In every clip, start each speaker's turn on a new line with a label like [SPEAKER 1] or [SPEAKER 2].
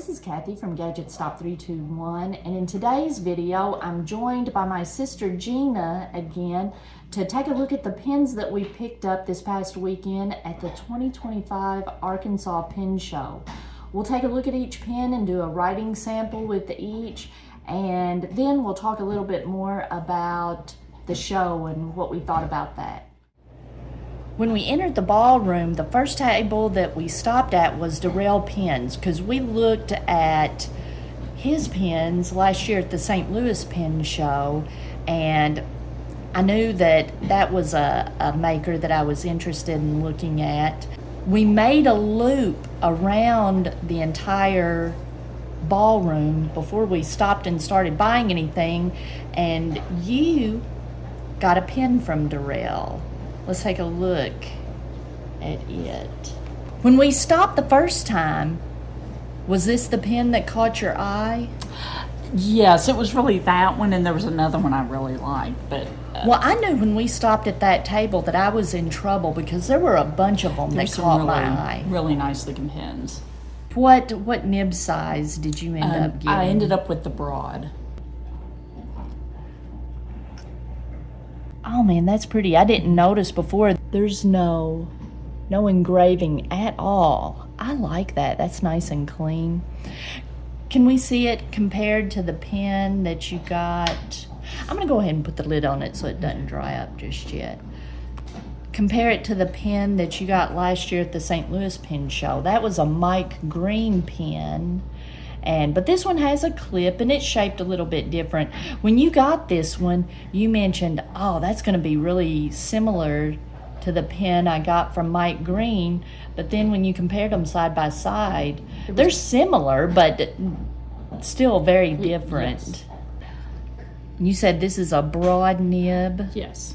[SPEAKER 1] this is Kathy from Gadget Stop 321, and in today's video I'm joined by my sister Gina again to take a look at the pins that we picked up this past weekend at the 2025 Arkansas Pin Show. We'll take a look at each pin and do a writing sample with each, and then we'll talk a little bit more about the show and what we thought about that. When we entered the ballroom, the first table that we stopped at was Darrell Pins, because we looked at his pins last year at the St. Louis Pin Show, and I knew that that was a maker that I was interested in looking at. We made a loop around the entire ballroom before we stopped and started buying anything, and you got a pin from Darrell. Let's take a look at it. When we stopped the first time, was this the pin that caught your eye?
[SPEAKER 2] Yes, it was really that one, and there was another one I really liked. But
[SPEAKER 1] well, I knew when we stopped at that table that I was in trouble because there were a bunch of them that caught my eye.
[SPEAKER 2] Really nice looking pins.
[SPEAKER 1] What nib size did you end up getting?
[SPEAKER 2] I ended up with the broad.
[SPEAKER 1] Oh man, that's pretty. I didn't notice before. There's no engraving at all. I like that. That's nice and clean. Can we see it compared to the pen that you got? I'm gonna go ahead and put the lid on it so it doesn't dry up just yet. Compare it to the pen that you got last year at the St. Louis Pin Show. That was a Mike Green pen. But this one has a clip and it's shaped a little bit different. When you got this one, you mentioned, oh, that's going to be really similar to the pen I got from Mike Green. But then when you compared them side by side, they're similar, but still very different.
[SPEAKER 2] Yes.
[SPEAKER 1] You said this is a broad nib?
[SPEAKER 2] Yes.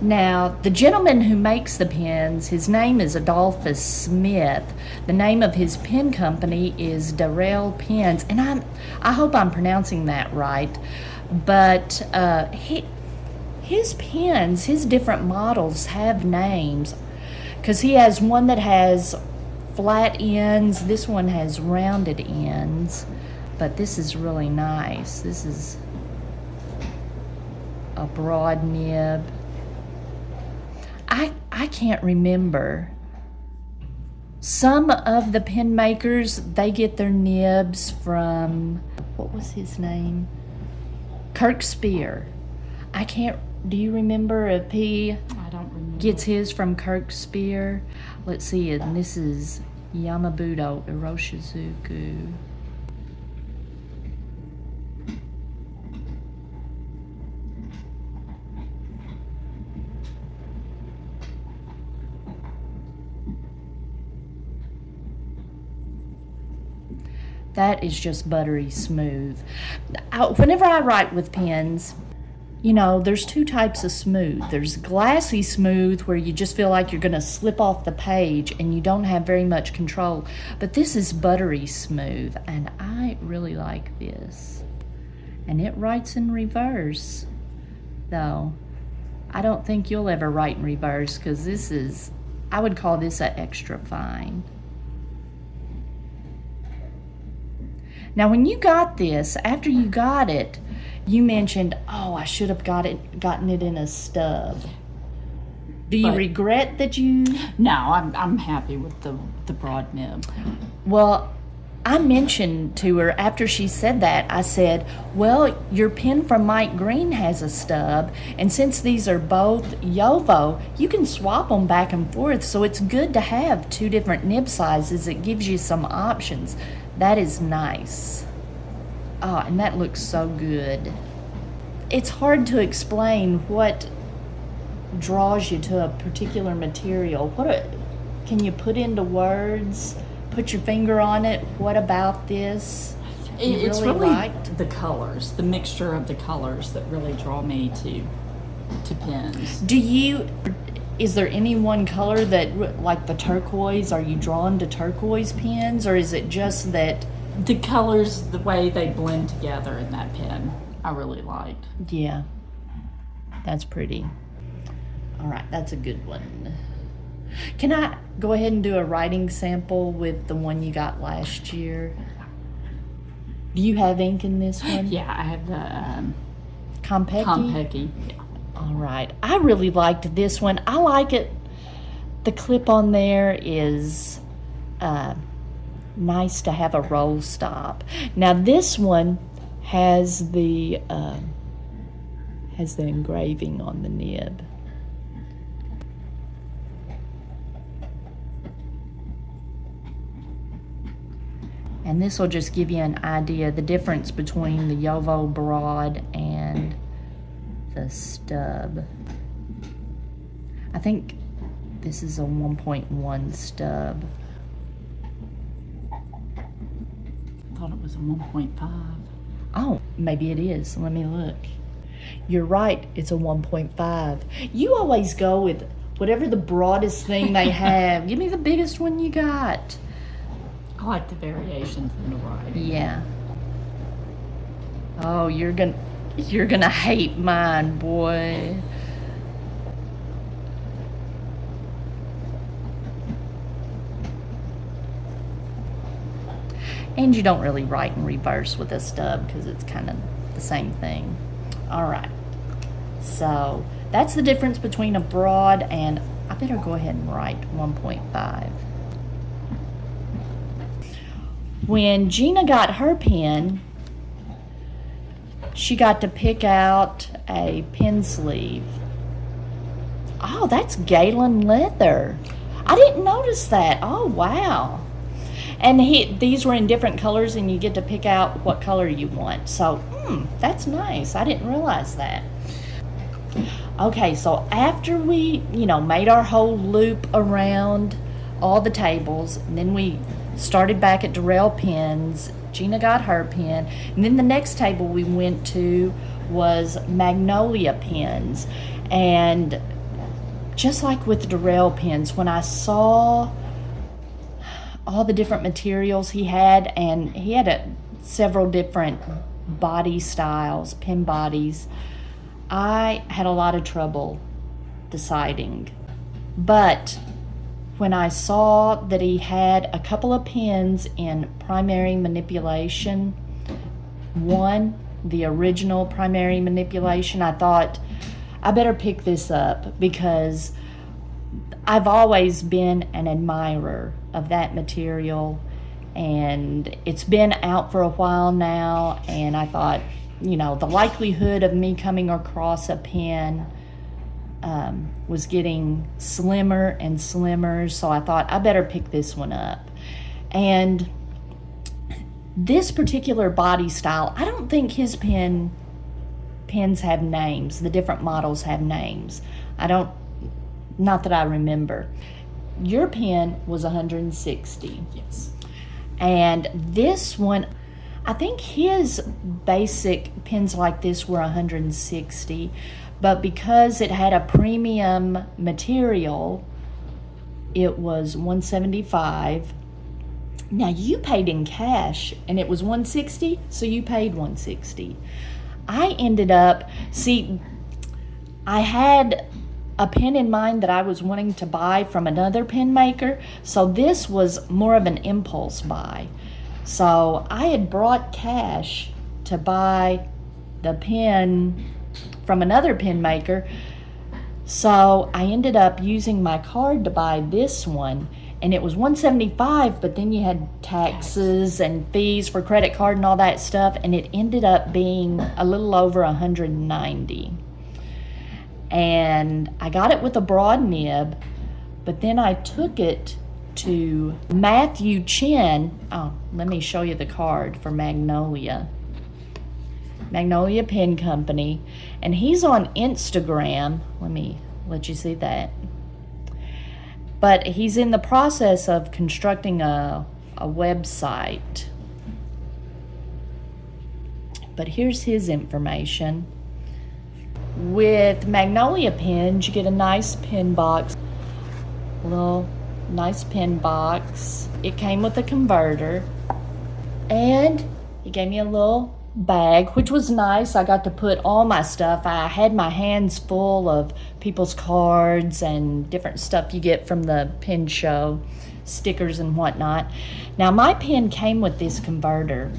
[SPEAKER 1] Now, the gentleman who makes the pens, his name is Adolphus Smith. The name of his pen company is Darrell Pins, and I hope I'm pronouncing that right. But his pens, his different models have names, because he has one that has flat ends, this one has rounded ends, but this is really nice. This is a broad nib. I can't remember. Some of the pen makers, they get their nibs from, what was his name? Kirk Spear. Do you remember if he
[SPEAKER 2] I don't remember.
[SPEAKER 1] Gets his from Kirk Spear? Let's see, and this is Yamabudo Iroshizuku. That is just buttery smooth. Whenever I write with pens, you know, there's two types of smooth. There's glassy smooth, where you just feel like you're going to slip off the page and you don't have very much control. But this is buttery smooth, and I really like this. And it writes in reverse, though. I don't think you'll ever write in reverse, because this is, I would call this an extra fine. Now, when you got this, after you got it, you mentioned, oh, I should have gotten it in a stub. Do you regret that you...
[SPEAKER 2] No, I'm happy with the broad nib.
[SPEAKER 1] Well, I mentioned to her after she said that, I said, well, your pen from Mike Green has a stub, and since these are both Jowo, you can swap them back and forth, so it's good to have two different nib sizes. It gives you some options. That is nice. Oh, and that looks so good. It's hard to explain what draws you to a particular material. Can you put into words? Put your finger on it? What about this?
[SPEAKER 2] It's really
[SPEAKER 1] liked?
[SPEAKER 2] the colors, the mixture of the colors that really draw me to pens.
[SPEAKER 1] Is there any one color that, like the turquoise, are you drawn to turquoise pens, or is it just that
[SPEAKER 2] The colors, the way they blend together in that pen, I really liked.
[SPEAKER 1] Yeah, that's pretty. All right, that's a good one. Can I go ahead and do a writing sample with the one you got last year? Do you have ink in this one?
[SPEAKER 2] Yeah, I have the
[SPEAKER 1] Compeki?
[SPEAKER 2] Compeki. Yeah.
[SPEAKER 1] All right, I really liked this one. I like it. The clip on there is nice to have a roll stop. Now this one has the engraving on the nib. And this will just give you an idea the difference between the JoWo Broad and the stub. I think this is a 1.1 stub.
[SPEAKER 2] I thought it was a 1.5.
[SPEAKER 1] Oh, maybe it is. Let me look. You're right, it's a 1.5. You always go with whatever the broadest thing they have. Give me the biggest one you got.
[SPEAKER 2] I like the variations in the writing.
[SPEAKER 1] Yeah. Oh, you're gonna hate mine, boy. And you don't really write in reverse with a stub because it's kind of the same thing. All right. So that's the difference between a broad and, I better go ahead and write 1.5. When Gina got her pen, she got to pick out a pen sleeve. Oh, that's Galen leather. I didn't notice that. Oh, wow. And these were in different colors, and you get to pick out what color you want. So, that's nice. I didn't realize that. Okay, so after we, made our whole loop around all the tables, and then we started back at Durrell Pens. Gina got her pen. And then the next table we went to was Magnolia Pens. And just like with Durrell Pens, when I saw all the different materials he had, and he had several different body styles, pen bodies, I had a lot of trouble deciding. But when I saw that he had a couple of pens in primary manipulation, the original primary manipulation, I thought I better pick this up because I've always been an admirer of that material, and it's been out for a while now, and I thought, the likelihood of me coming across a pen was getting slimmer and slimmer, so I thought I better pick this one up. And this particular body style, I don't think his pens have names. The different models have names. Not that I remember. Your pen was 160.
[SPEAKER 2] Yes.
[SPEAKER 1] And this one, I think his basic pens like this were 160, but because it had a premium material, it was 175. Now you paid in cash and it was 160, so you paid 160. I ended up, I had a pen in mind that I was wanting to buy from another pen maker, so this was more of an impulse buy. So I had brought cash to buy the pen from another pen maker, so I ended up using my card to buy this one, and it was 175, but then you had taxes and fees for credit card and all that stuff, and it ended up being a little over 190. And I got it with a broad nib, but then I took it to Matthew Chin. Oh, let me show you the card for Magnolia Pen Company, and he's on Instagram. Let me let you see that. But he's in the process of constructing a website. But here's his information. With Magnolia Pens, you get a nice pen box, a little nice pen box. It came with a converter. And he gave me a little bag, which was nice. I got to put all my stuff. I had my hands full of people's cards and different stuff you get from the pen show, stickers and whatnot. Now my pen came with this converter,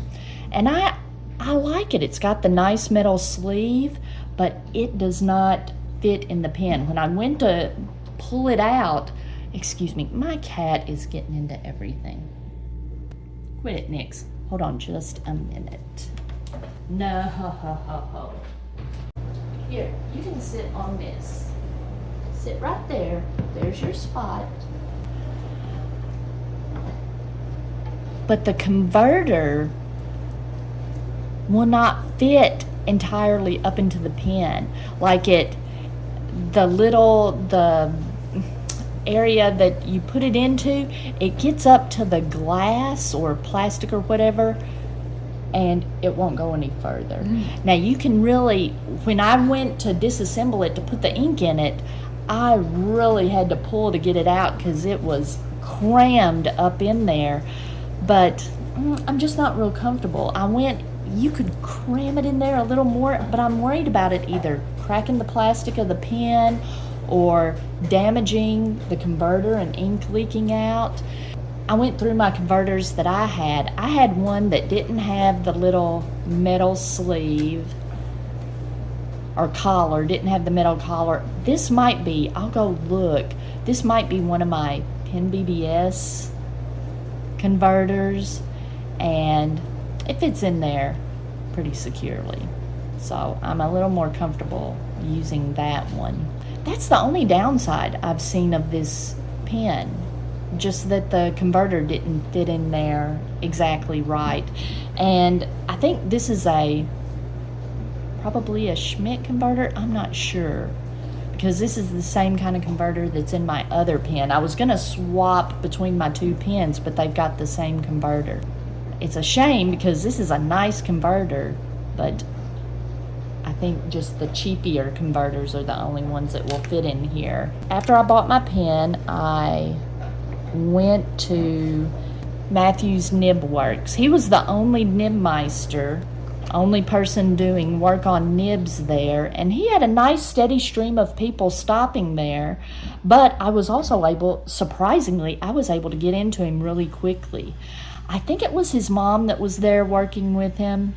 [SPEAKER 1] and I like it. It's got the nice metal sleeve, but it does not fit in the pen. When I went to pull it out, excuse me, my cat is getting into everything. Quit it, Nix. Hold on just a minute. No, ho, ho, ho, ho. Here, you can sit on this. Sit right there. There's your spot. But the converter will not fit entirely up into the pen. Like the area that you put it into, it gets up to the glass or plastic or whatever, and it won't go any further. Now you can really, when I went to disassemble it to put the ink in it, I really had to pull to get it out because it was crammed up in there. But I'm just not real comfortable. You could cram it in there a little more, but I'm worried about it either cracking the plastic of the pen or damaging the converter and ink leaking out. I went through my converters that I had. I had one that didn't have the little metal sleeve or collar, didn't have the metal collar. This might be, I'll go look, this might be one of my Pen BBS converters, and it fits in there pretty securely. So I'm a little more comfortable using that one. That's the only downside I've seen of this pen, just that the converter didn't fit in there exactly right. And I think this is probably a Schmidt converter, I'm not sure, because this is the same kind of converter that's in my other pen. I was gonna swap between my two pens, but they've got the same converter. It's a shame because this is a nice converter, but I think just the cheapier converters are the only ones that will fit in here. After I bought my pen, I went to Matthew's Nib Works. He was the only nibmeister, only person doing work on nibs there, and he had a nice steady stream of people stopping there. But I was also surprisingly, I was able to get into him really quickly. I think it was his mom that was there working with him,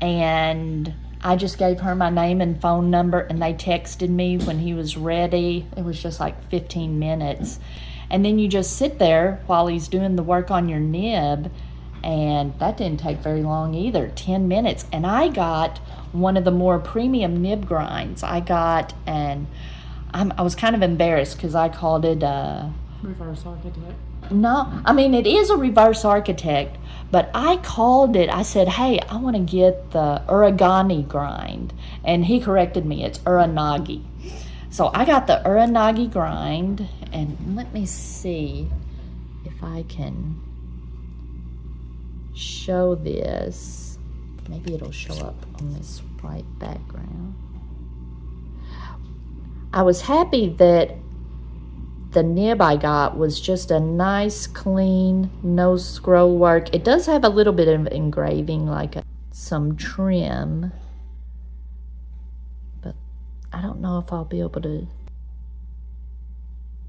[SPEAKER 1] and I just gave her my name and phone number, and they texted me when he was ready. It was just like 15 minutes. And then you just sit there while he's doing the work on your nib, and that didn't take very long either, 10 minutes. And I got one of the more premium nib grinds. I was kind of embarrassed because I called it
[SPEAKER 2] Reverse Architect.
[SPEAKER 1] No, I mean, it is a Reverse Architect, but I called it, I said, hey, I want to get the Uragani grind. And he corrected me, it's Uranagi. So I got the Uranagi grind, and let me see if I can show this. Maybe it'll show up on this white background. I was happy that the nib I got was just a nice, clean, no scroll work. It does have a little bit of engraving, like some trim, but I don't know if I'll be able to,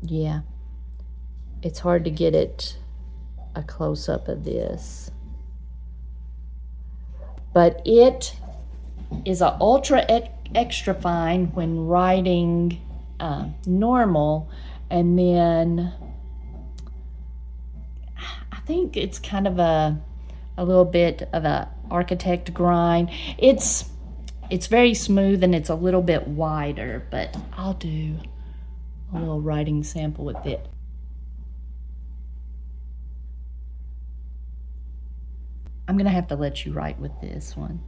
[SPEAKER 1] yeah. It's hard to get it a close-up of this. But it is a ultra extra fine when writing normal. And then I think it's kind of a little bit of a architect grind. It's very smooth and it's a little bit wider, but I'll do a little writing sample with it. I'm gonna have to let you write with this one.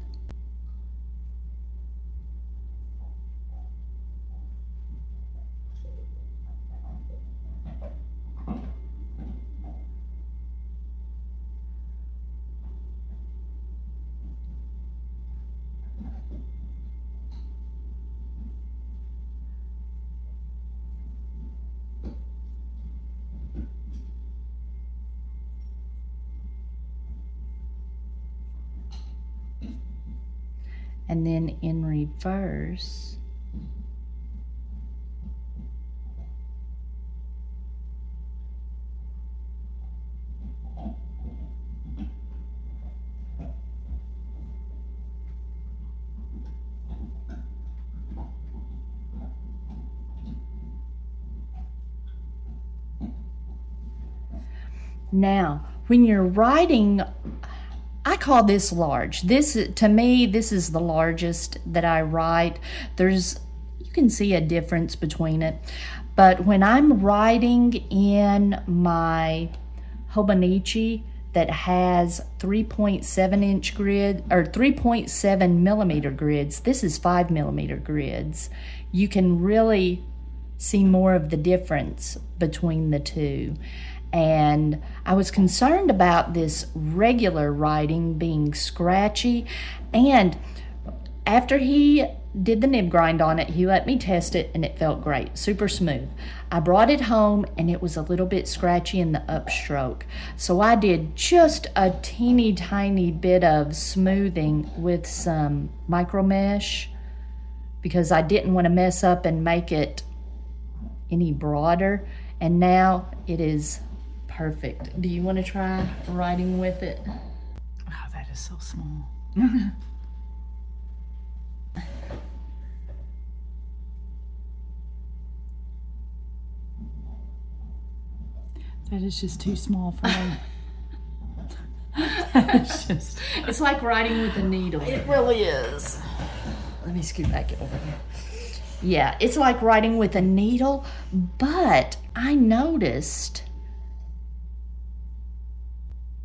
[SPEAKER 1] And then in reverse, now, when you're writing, I call this large. This, to me, this is the largest that I write. You can see a difference between it. But when I'm writing in my Hobonichi that has 3.7 inch grid or 3.7 millimeter grids, this is 5 millimeter grids, you can really see more of the difference between the two. And I was concerned about this regular writing being scratchy. And after he did the nib grind on it, he let me test it and it felt great, super smooth. I brought it home and it was a little bit scratchy in the upstroke. So I did just a teeny tiny bit of smoothing with some micro mesh because I didn't want to mess up and make it any broader. And now it is perfect. Do you want to try writing with it?
[SPEAKER 2] Oh, that is so small. That is just too small for me.
[SPEAKER 1] It's like writing with a needle.
[SPEAKER 2] It really is.
[SPEAKER 1] Let me scoot back over here. Yeah, it's like writing with a needle, but I noticed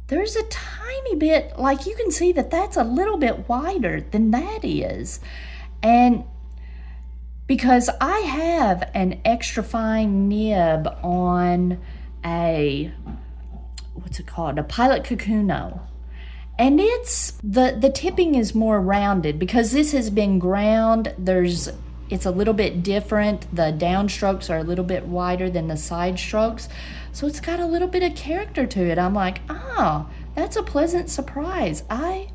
[SPEAKER 1] there's a tiny bit, like you can see that that's a little bit wider than that is. And because I have an extra fine nib on a, what's it called? A Pilot Kakuno. And it's, the tipping is more rounded because this has been ground. It's a little bit different. The downstrokes are a little bit wider than the side strokes. So it's got a little bit of character to it. I'm like, oh, that's a pleasant surprise. I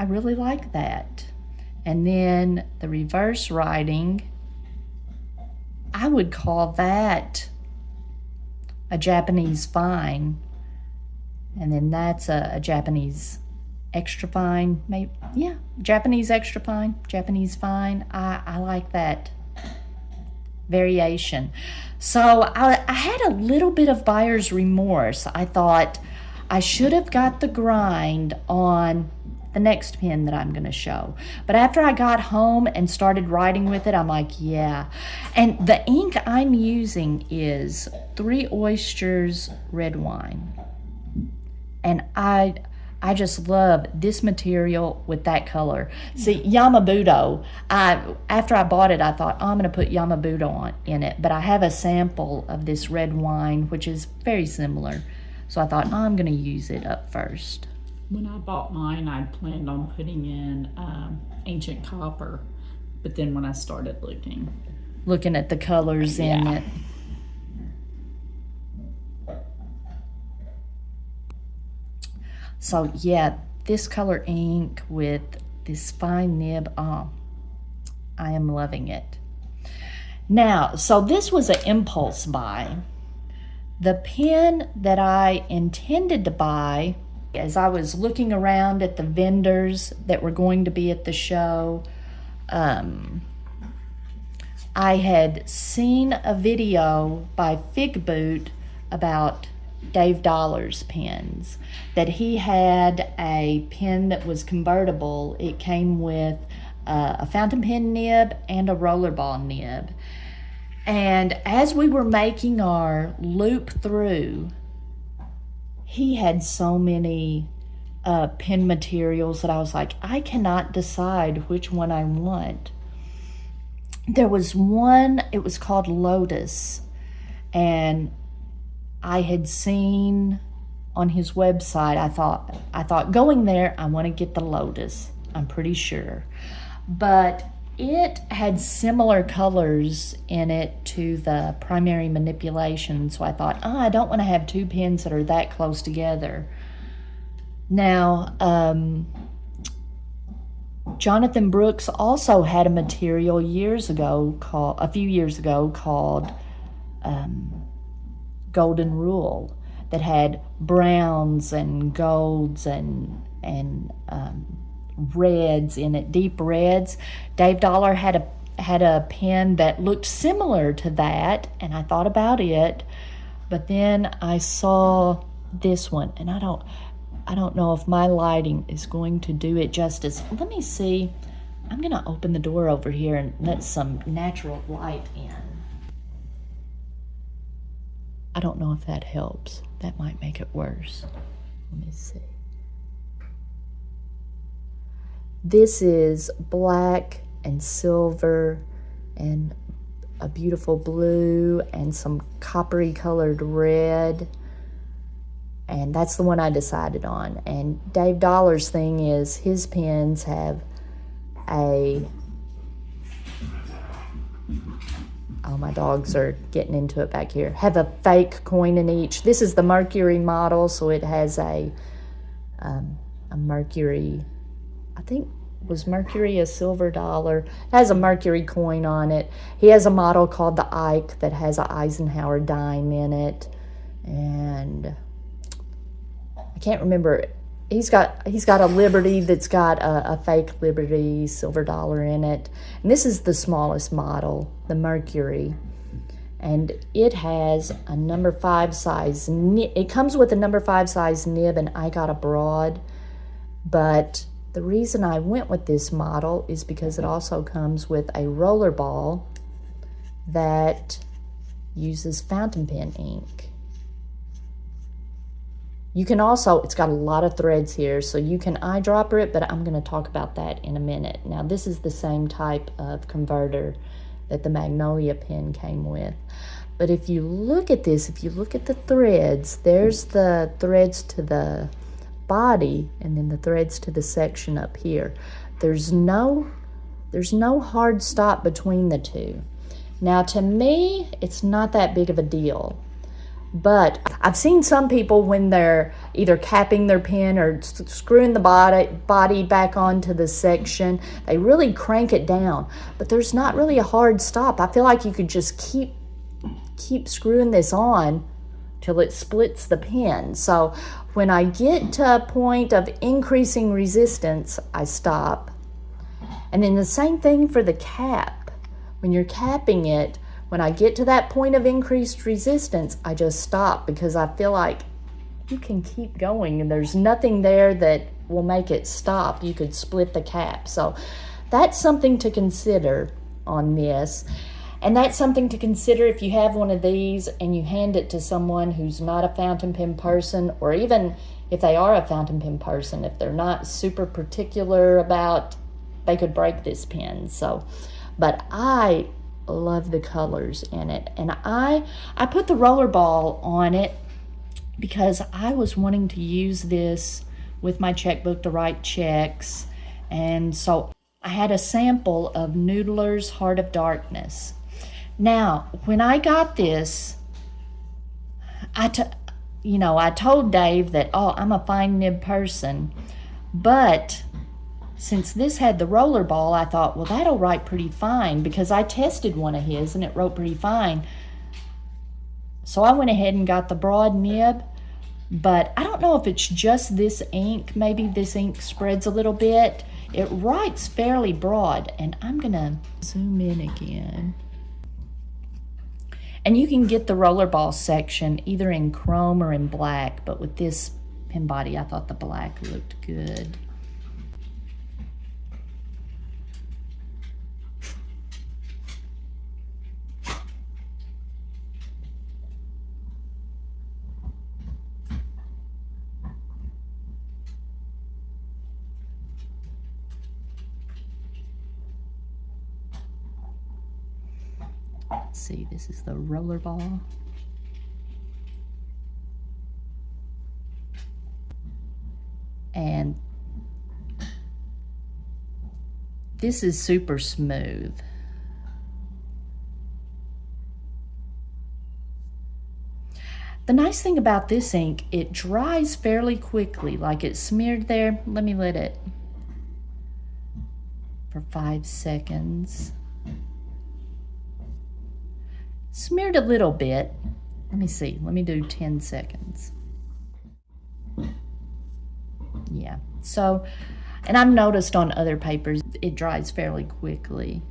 [SPEAKER 1] really like that. And then the reverse writing, I would call that a Japanese fine. And then that's a Japanese extra fine, maybe, yeah, Japanese extra fine, Japanese fine. I like that variation. So I had a little bit of buyer's remorse. I thought I should have got the grind on the next pen that I'm going to show. But after I got home and started writing with it, I'm like, yeah. And the ink I'm using is Three Oysters red wine. And I just love this material with that color. See, Yamabudo, after I bought it, I thought, oh, I'm going to put Yamabudo in it. But I have a sample of this red wine, which is very similar. So I thought, oh, I'm going to use it up first.
[SPEAKER 2] When I bought mine, I planned on putting in ancient copper. But then when I started looking
[SPEAKER 1] at the colors in it. So yeah, this color ink with this fine nib, oh, I am loving it. Now, so this was an impulse buy. The pen that I intended to buy, as I was looking around at the vendors that were going to be at the show, I had seen a video by Fig Boot about Dave Dollar's pens, that he had a pen that was convertible. It came with a fountain pen nib and a rollerball nib. And as we were making our loop through, he had so many pen materials that I was like, I cannot decide which one I want. There was one, it was called Lotus, and I had seen on his website, I thought going there, I want to get the Lotus, I'm pretty sure. But it had similar colors in it to the primary manipulation, so I thought, I don't want to have two pens that are that close together. Now, Jonathan Brooks also had a material a few years ago called Golden Rule that had browns and golds and reds in it, deep reds. Dave Dollar had a pen that looked similar to that, and I thought about it, but then I saw this one, and I don't know if my lighting is going to do it justice. Let me see. I'm gonna open the door over here and let some natural light in. I don't know if that helps. That might make it worse. Let me see. This is black and silver and a beautiful blue and some coppery colored red. And that's the one I decided on. And Dave Dollar's thing is his pens have my dogs are getting into it back here, have a fake coin in each. This is the Mercury model, so it has a Mercury, I think was Mercury a silver dollar. It has a Mercury coin on it. He has a model called the Ike that has an Eisenhower dime in it. And I can't remember. He's got a Liberty that's got a fake Liberty silver dollar in it. And this is the smallest model, the Mercury. And it has a number 5 size. It comes with a number 5 size nib, and I got a broad. But the reason I went with this model is because it also comes with a roller ball that uses fountain pen ink. You can also, it's got a lot of threads here, so you can eyedropper it, but I'm going to talk about that in a minute. Now, this is the same type of converter that the Magnolia pen came with. But if you look at this, if you look at the threads, there's the threads to the body and then the threads to the section up here. There's no hard stop between the two. Now, to me, it's not that big of a deal. But I've seen some people when they're either capping their pen or screwing the body back onto the section, they really crank it down. But there's not really a hard stop. I feel like you could just keep screwing this on till it splits the pen. So when I get to a point of increasing resistance, I stop. And then the same thing for the cap. When you're capping it, when I get to that point of increased resistance, I just stop because I feel like you can keep going and there's nothing there that will make it stop. You could split the cap. So that's something to consider on this. And that's something to consider if you have one of these and you hand it to someone who's not a fountain pen person, or even if they are a fountain pen person, if they're not super particular about, they could break this pen. So, but I love the colors in it, and I put the roller ball on it because I was wanting to use this with my checkbook to write checks, and so I had a sample of Noodler's Heart of Darkness. Now, when I got this, I told Dave that, I'm a fine nib person, but since this had the roller ball, I thought, well, that'll write pretty fine, because I tested one of his and it wrote pretty fine. So I went ahead and got the broad nib, but I don't know if it's just this ink. Maybe this ink spreads a little bit. It writes fairly broad, and I'm gonna zoom in again. And you can get the roller ball section either in chrome or in black, but with this pen body, I thought the black looked good. Let's see, this is the roller ball. And this is super smooth. The nice thing about this ink, it dries fairly quickly, like it's smeared there. Let me let it for 5 seconds. Smeared a little bit. Let me see. Let me do 10 seconds. Yeah. So, and I've noticed on other papers it dries fairly quickly.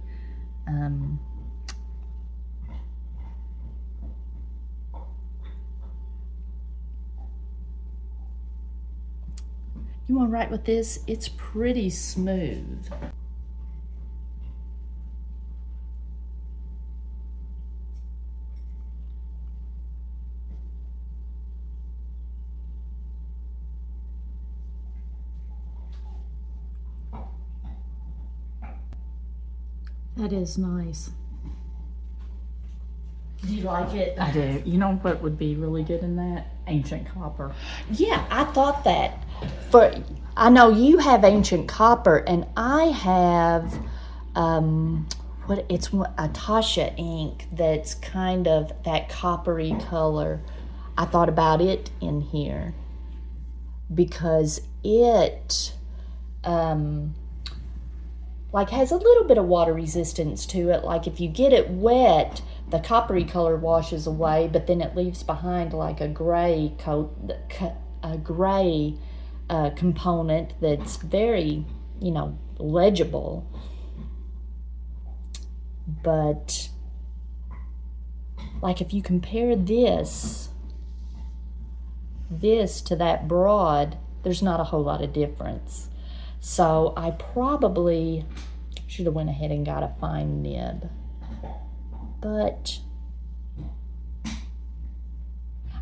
[SPEAKER 1] You want to write with this? It's pretty smooth.
[SPEAKER 2] That is nice.
[SPEAKER 1] Do you like it?
[SPEAKER 2] I do. You know what would be really good in that? Ancient copper.
[SPEAKER 1] Yeah, I thought that. I know you have ancient copper, and I have it's a Tasha ink that's kind of that coppery color. I thought about it in here because it like has a little bit of water resistance to it. Like if you get it wet, the coppery color washes away, but then it leaves behind like a gray component that's very, legible. But like if you compare this to that broad, there's not a whole lot of difference. So I probably should have went ahead and got a fine nib. But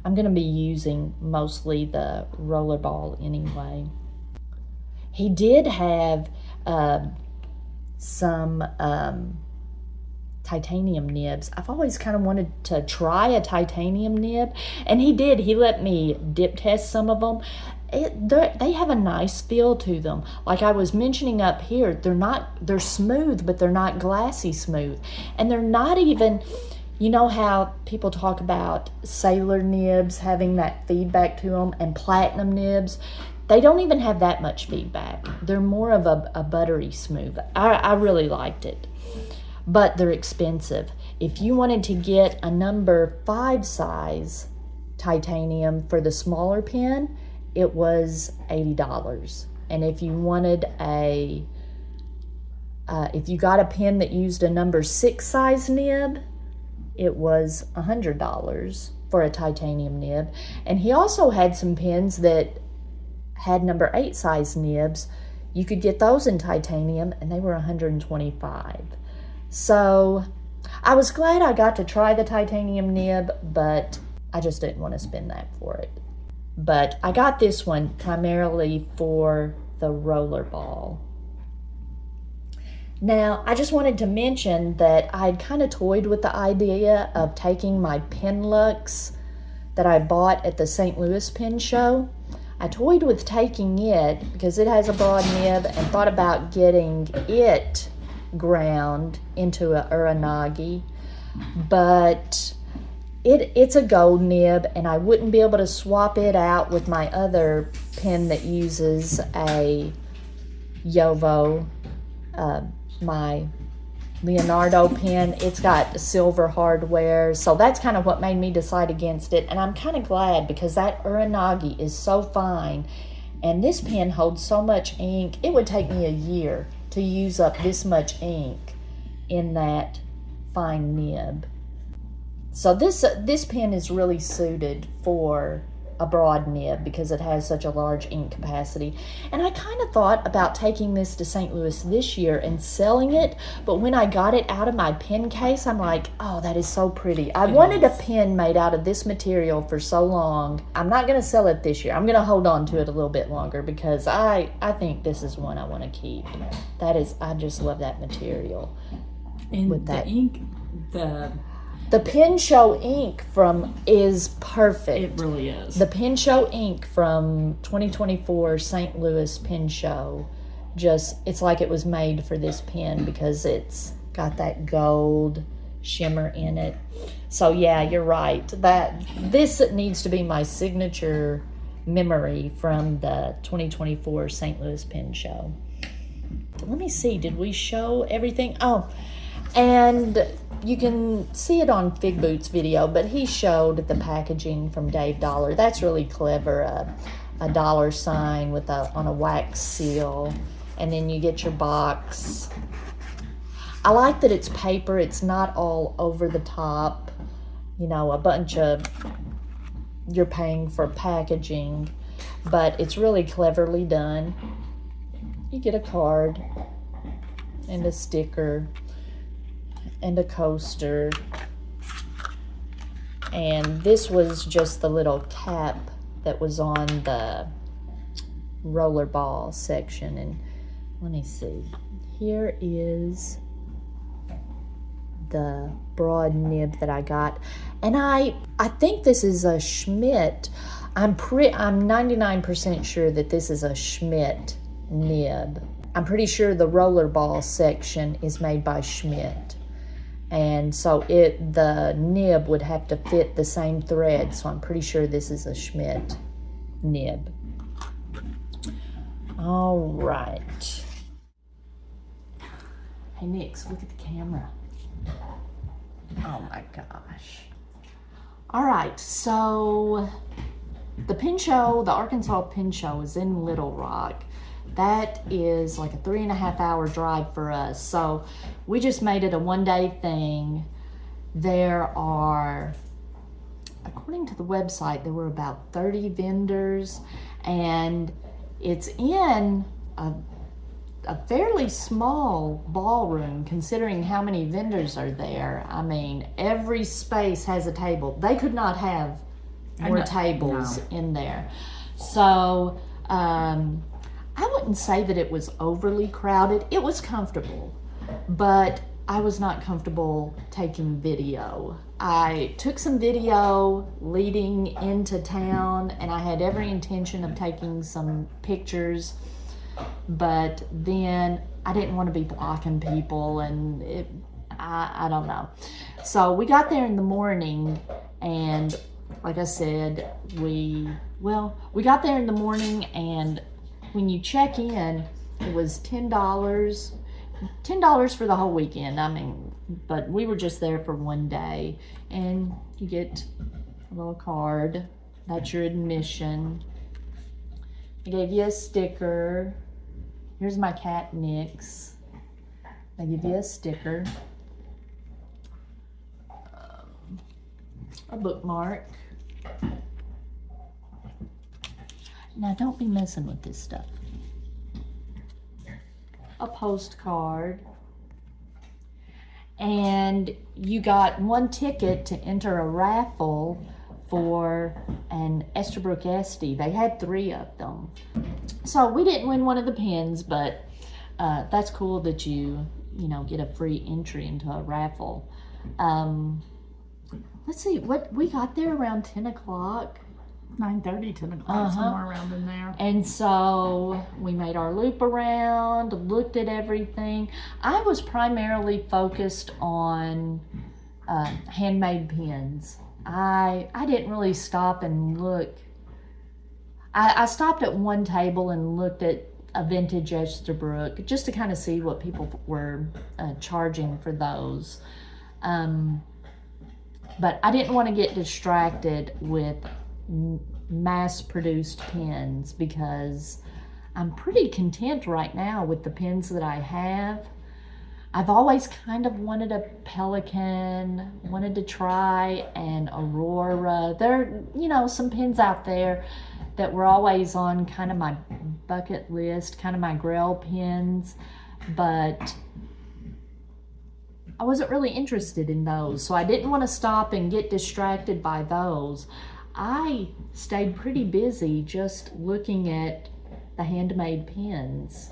[SPEAKER 1] I'm going to be using mostly the roller ball anyway. He did have some titanium nibs. I've always kind of wanted to try a titanium nib, and he did. He let me dip test some of them. They have a nice feel to them. Like I was mentioning up here, they're smooth, but they're not glassy smooth. And they're not even, you know how people talk about Sailor nibs having that feedback to them and platinum nibs? They don't even have that much feedback. They're more of a buttery smooth. I really liked it. But they're expensive. If you wanted to get a number 5 size titanium for the smaller pen, it was $80. And if you wanted if you got a pen that used a number 6 size nib, it was $100 for a titanium nib. And he also had some pens that had number 8 size nibs. You could get those in titanium, and they were $125. So I was glad I got to try the titanium nib, but I just didn't want to spend that for it. But I got this one primarily for the roller ball. Now, I just wanted to mention that I'd kind of toyed with the idea of taking my Penlux that I bought at the St. Louis Pen Show. I toyed with taking it because it has a broad nib, and thought about getting it ground into a Uranagi, but it's a gold nib, and I wouldn't be able to swap it out with my other pen that uses a Jowo, my Leonardo pen. It's got silver hardware, so that's kind of what made me decide against it. And I'm kind of glad, because that Uranagi is so fine, and this pen holds so much ink. It would take me a year to use up this much ink in that fine nib. So this pen is really suited for a broad nib because it has such a large ink capacity. And I kind of thought about taking this to St. Louis this year and selling it, but when I got it out of my pen case, I'm like, oh, that is so pretty. I wanted a pen made out of this material for so long. I'm not going to sell it this year. I'm going to hold on to it a little bit longer because I think this is one I want to keep. I just love that material.
[SPEAKER 2] And
[SPEAKER 1] with that
[SPEAKER 2] the ink,
[SPEAKER 1] the Pen Show ink is perfect.
[SPEAKER 2] it really is.
[SPEAKER 1] The Pen Show ink from 2024 St. Louis Pen Show, it's like it was made for this pen because it's got that gold shimmer in it. So yeah, you're right. This needs to be my signature memory from the 2024 St. Louis Pen Show. let me see, did we show everything? Oh, and you can see it on Fig Boots video, but he showed the packaging from Dave Dollar. That's really clever. A dollar sign with on a wax seal, and then you get your box. I like that it's paper. It's not all over the top, you know, a bunch of, you're paying for packaging, but it's really cleverly done. You get a card and a sticker and a coaster, and this was just the little cap that was on the rollerball section. And let me see, here is the broad nib that I got, and I think this is a Schmidt. I'm 99% sure that this is a Schmidt nib. I'm pretty sure the rollerball section is made by Schmidt, and so the nib would have to fit the same thread, so I'm pretty sure this is a Schmidt nib. All right. Hey Nix, look at the camera. Oh my gosh. All right, so the Pin Show, the Arkansas Pin Show, is in Little Rock. That is like a 3.5 hour drive for us. So we just made it a one-day thing. There are, according to the website, there were about 30 vendors, and it's in a fairly small ballroom considering how many vendors are there. I mean, every space has a table. They could not have more tables in there. So I wouldn't say that it was overly crowded. It was comfortable, but I was not comfortable taking video. I took some video leading into town, and I had every intention of taking some pictures, but then I didn't want to be blocking people, and I don't know. So we got there in the morning, and like I said, we got there in the morning, and when you check in, it was $10 for the whole weekend. I mean, but we were just there for one day, and you get a little card. That's your admission. I gave you a sticker. Here's my cat, Nix. I give you a sticker. A bookmark. Now, don't be messing with this stuff. A postcard. And you got one ticket to enter a raffle for an Esterbrook Esty. They had 3 of them. So we didn't win one of the pins, but that's cool that you get a free entry into a raffle. Let's see, what we got there around 10 o'clock.
[SPEAKER 2] 9:30, 10 o'clock, somewhere around in there.
[SPEAKER 1] And so we made our loop around, looked at everything. I was primarily focused on handmade pins. I didn't really stop and look. I stopped at one table and looked at a vintage Esterbrook just to kind of see what people were charging for those. But I didn't want to get distracted with mass-produced pins because I'm pretty content right now with the pins that I have. I've always kind of wanted a Pelican, wanted to try an Aurora. There are, some pins out there that were always on kind of my bucket list, kind of my grail pins, but I wasn't really interested in those, so I didn't want to stop and get distracted by those. I stayed pretty busy just looking at the handmade pins.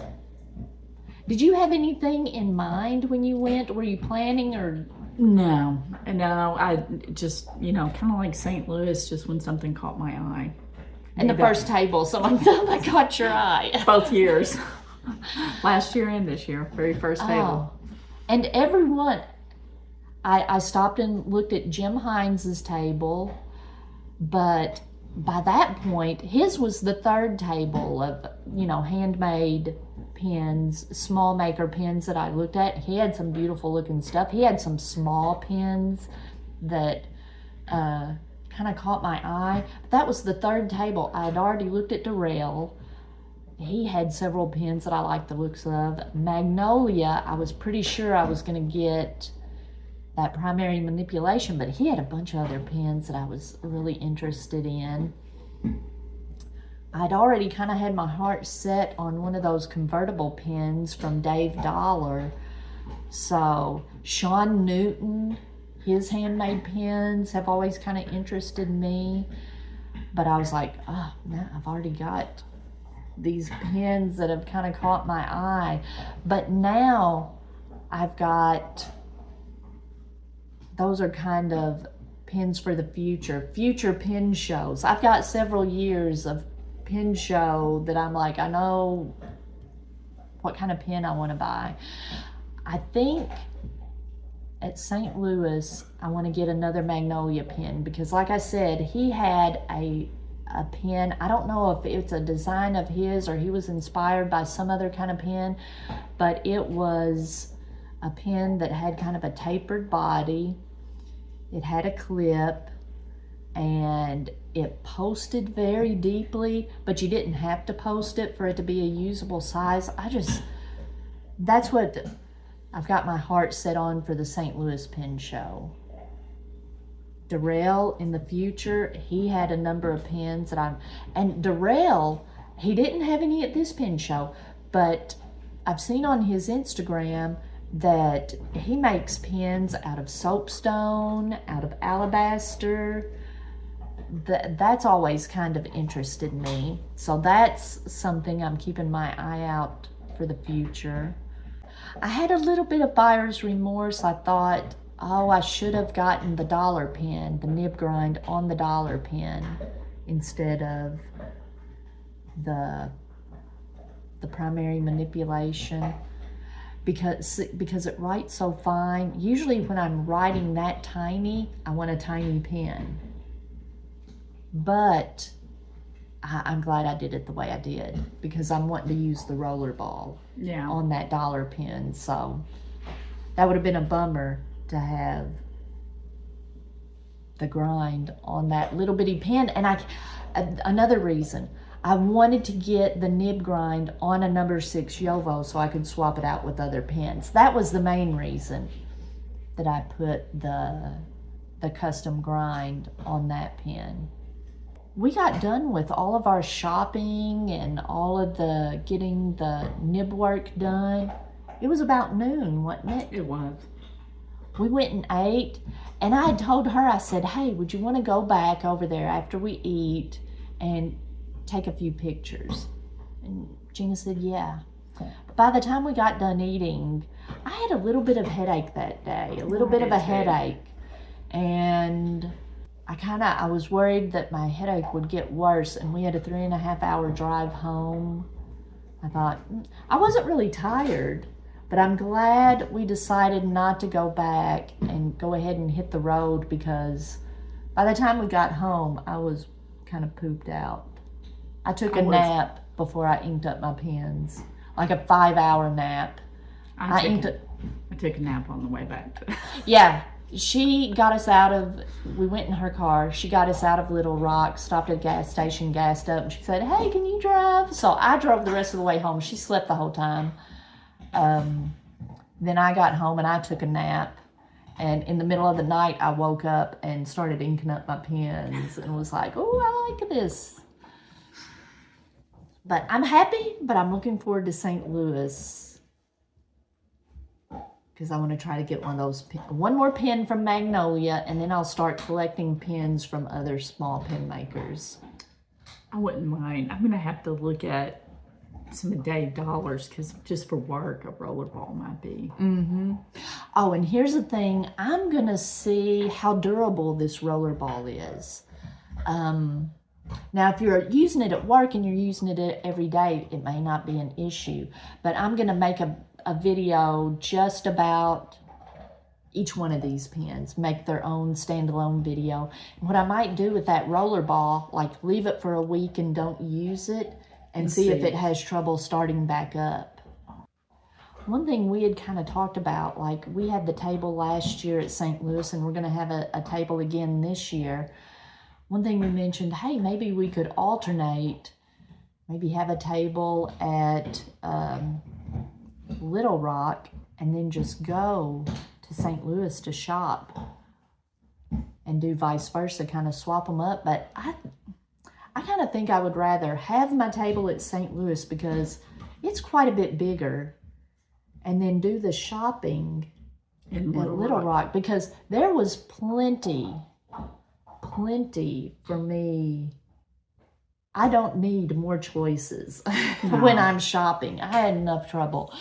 [SPEAKER 1] Did you have anything in mind when you went? Were you planning or?
[SPEAKER 2] No, I just, kind of like St. Louis, just when something caught my eye.
[SPEAKER 1] And the first table, someone that caught your eye.
[SPEAKER 2] Both years. Last year and this year, very first table.
[SPEAKER 1] And everyone, I stopped and looked at Jim Hines's table, but by that point, his was the third table of, handmade pens, small maker pens that I looked at. He had some beautiful looking stuff. He had some small pens that kind of caught my eye. But that was the third table. I had already looked at Durrell. He had several pens that I liked the looks of. Magnolia, I was pretty sure I was going to get that primary manipulation, but he had a bunch of other pens that I was really interested in. I'd already kind of had my heart set on one of those convertible pens from Dave Dollar. So Sean Newton, his handmade pens have always kind of interested me. But I was like, oh, no, I've already got these pens that have kind of caught my eye. But now I've got, those are kind of pens for the future pen shows. I've got several years of pen show that I'm like, I know what kind of pen I want to buy. I think at St. Louis, I want to get another Magnolia pen because, like I said, he had a pen. I don't know if it's a design of his or he was inspired by some other kind of pen, but it was a pen that had kind of a tapered body. It had a clip and it posted very deeply, but you didn't have to post it for it to be a usable size. That's what I've got my heart set on for the St. Louis Pen Show. Durrell in the future, he had a number of pens and Durrell, he didn't have any at this pen show, but I've seen on his Instagram that he makes pens out of soapstone, out of alabaster. That's always kind of interested me. So that's something I'm keeping my eye out for the future. I had a little bit of buyer's remorse. I thought, oh, I should have gotten the dollar pen, the nib grind on the dollar pen instead of the primary manipulation. Because it writes so fine. Usually when I'm writing that tiny, I want a tiny pen. But I'm glad I did it the way I did because I'm wanting to use the roller ball on that dollar pen. So that would have been a bummer to have the grind on that little bitty pen. And another reason, I wanted to get the nib grind on a number 6 Jowo so I could swap it out with other pens. That was the main reason that I put the custom grind on that pen. We got done with all of our shopping and all of getting the nib work done. It was about noon, wasn't it?
[SPEAKER 2] It was.
[SPEAKER 1] We went and ate, and I had told her, I said, hey, would you want to go back over there after we eat and take a few pictures? And Gina said, yeah. But by the time we got done eating, I had a little bit of headache that day, a little bit of a headache. And I was worried that my headache would get worse, and we had a 3.5-hour drive home. I thought, I wasn't really tired, but I'm glad we decided not to go back and go ahead and hit the road because by the time we got home, I was kind of pooped out. I took a nap before I inked up my pens, like a 5-hour nap.
[SPEAKER 2] I took a nap on the way back.
[SPEAKER 1] Yeah, she got us we went in her car. She got us out of Little Rock, stopped at a gas station, gassed up, and she said, hey, can you drive? So I drove the rest of the way home. She slept the whole time. Then I got home and I took a nap. And in the middle of the night, I woke up and started inking up my pens and was like, oh, I like this. But I'm happy, but I'm looking forward to St. Louis because I want to try to get one more pen from Magnolia, and then I'll start collecting pens from other small pen makers.
[SPEAKER 2] I wouldn't mind. I'm going to have to look at some of Dave Dollar's because just for work, a rollerball might be.
[SPEAKER 1] Mm-hmm. Oh, and here's the thing. I'm going to see how durable this rollerball is. Now, if you're using it at work and you're using it every day, it may not be an issue. But I'm going to make a video just about each one of these pins, make their own standalone video. And what I might do with that roller ball, like leave it for a week and don't use it and see if it has trouble starting back up. One thing we had kind of talked about, like we had the table last year at St. Louis and we're going to have a table again this year. One thing we mentioned, hey, maybe we could alternate, maybe have a table at Little Rock and then just go to St. Louis to shop and do vice versa, kind of swap them up. But I kind of think I would rather have my table at St. Louis because it's quite a bit bigger, and then do the shopping
[SPEAKER 2] in
[SPEAKER 1] Little Rock because there was plenty for me. I don't need more choices when I'm shopping. I had enough trouble.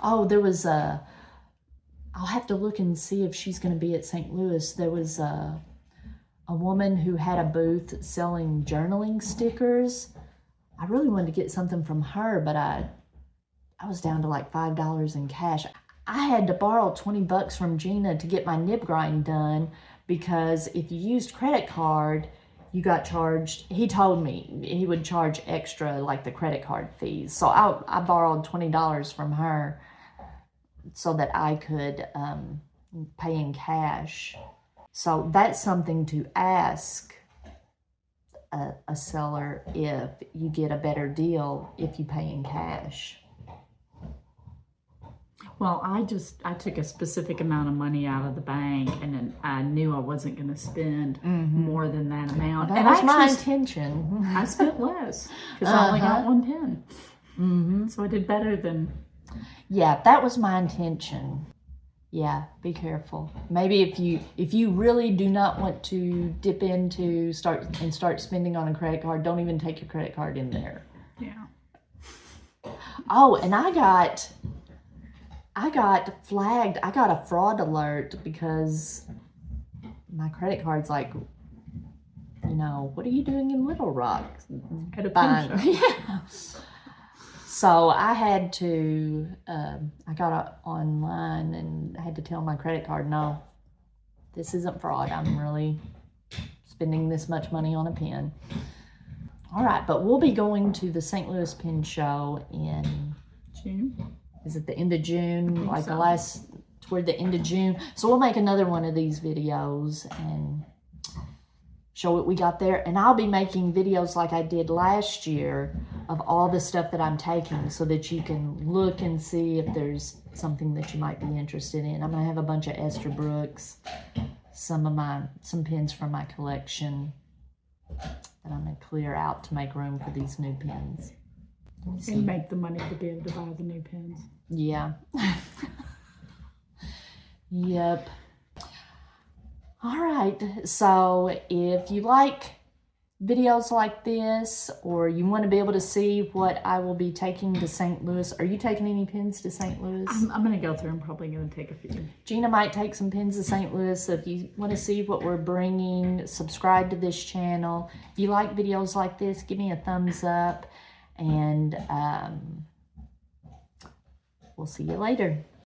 [SPEAKER 1] Oh, there was I'll have to look and see if she's going to be at St. Louis. There was a woman who had a booth selling journaling stickers. I really wanted to get something from her, but I was down to like $5 in cash. I had to borrow $20 from Gina to get my nib grind done because if you used credit card, you got charged. He told me he would charge extra, like the credit card fees. So I borrowed $20 from her so that I could pay in cash. So that's something to ask a seller if you get a better deal if you pay in cash.
[SPEAKER 2] Well, I took a specific amount of money out of the bank, and then I knew I wasn't going to spend more than that amount.
[SPEAKER 1] That was my intention.
[SPEAKER 2] I spent less because I only got one pin. So I did better than.
[SPEAKER 1] Yeah, that was my intention. Yeah, be careful. Maybe if you really do not want to dip into start spending on a credit card, don't even take your credit card in there.
[SPEAKER 2] Yeah.
[SPEAKER 1] Oh, and I got flagged. I got a fraud alert because my credit card's like, what are you doing in Little Rock?
[SPEAKER 2] At a pin shop.
[SPEAKER 1] Yeah. So I had to, I got online and I had to tell my credit card, no, this isn't fraud. I'm really spending this much money on a pen. All right, but we'll be going to the St. Louis Pen Show in
[SPEAKER 2] June.
[SPEAKER 1] Is it the end of June? Like
[SPEAKER 2] so.
[SPEAKER 1] Toward the end of June. So we'll make another one of these videos and show what we got there. And I'll be making videos like I did last year of all the stuff that I'm taking so that you can look and see if there's something that you might be interested in. I'm going to have a bunch of Estabrooks, some pens from my collection that I'm going to clear out to make room for these new pens.
[SPEAKER 2] And make the money to be able to buy the new pens.
[SPEAKER 1] Yeah. Yep. All right. So if you like videos like this, or you want to be able to see what I will be taking to St. Louis, are you taking any pens to St. Louis?
[SPEAKER 2] I'm going to go through. I'm probably going to take a few.
[SPEAKER 1] Gina might take some pens to St. Louis. So if you want to see what we're bringing, subscribe to this channel. If you like videos like this, give me a thumbs up. And we'll see you later.